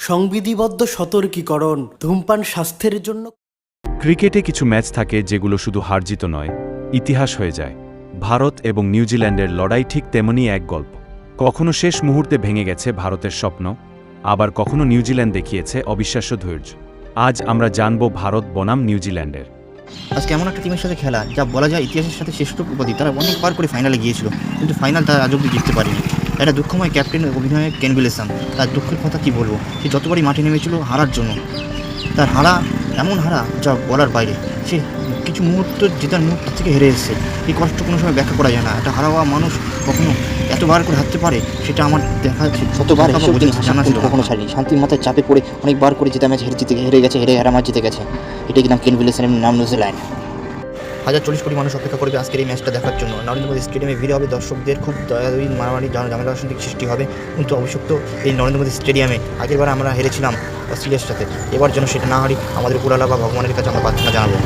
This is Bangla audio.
সংবিধিবদ্ধ সতর্কীকরণ ধূমপান স্বাস্থ্যের জন্য। ক্রিকেটে কিছু ম্যাচ থাকে যেগুলো শুধু হারজিত নয়, ইতিহাস হয়ে যায়। ভারত এবং নিউজিল্যান্ডের লড়াই ঠিক তেমনই এক গল্প। কখনো শেষ মুহূর্তে ভেঙে গেছে ভারতের স্বপ্ন, আবার কখনো নিউজিল্যান্ড দেখিয়েছে অবিশ্বাস্য ধৈর্য। আজ আমরা জানব ভারত বনাম নিউজিল্যান্ডের। আজকে এমন একটা টিমের সাথে খেলা যা বলা যায় ইতিহাসের সাথে শ্রেষ্ঠ উপাধি। তারা অনেকবার করে ফাইনালে গিয়েছিল, কিন্তু ফাইনাল তারা আজ অব্দি জিততে পারেনি। একটা দুঃখময় ক্যাপ্টেন অভিনয় কেন উইলিয়ামসন। তার দুঃখের কথা কি বলবো, সে যতবারই মাঠে নেমেছিল হারার জন্য। তার হারা এমন হারা যা বলার বাইরে। সে কিছু মুহূর্ত জেতার মুহূর্ত থেকে হেরে এসেছে। এই কষ্ট কোনো সময় ব্যাখ্যা করা যায় না। একটা হারাওয়া মানুষ কখনো এতবার করে হারতে পারে সেটা আমার দেখা শতবার জানা ছিল কখনো ছাড়িনি। শান্তির মাথায় চাপে পড়ে অনেকবার করে জেতা ম্যাচ হেরে গেছে, হারা ম্যাচ জিতে গেছে। এটাই নাম কেন উইলিয়ামসনের নাম নিউজিল্যান্ড। 140 কোটি মানুষ অপেক্ষা করবে আজকের এই ম্যাচটা দেখার জন্য। নরেন্দ্র মোদী স্টেডিয়ামে ভিড় হবে, দর্শকদের খুব দয়াদয়ী মারামারি ঝামেলা সৃষ্টি হবে। কিন্তু অবশ্যই এই নরেন্দ্র মোদী স্টেডিয়ামে আগেরবার আমরা হেরেছিলাম অস্ট্রেলিয়ার সাথে, এবার যেন সেটা না হারি আমাদের উপরওয়ালা বা ভগবানের কাছে আমরা প্রার্থনা জানাবো।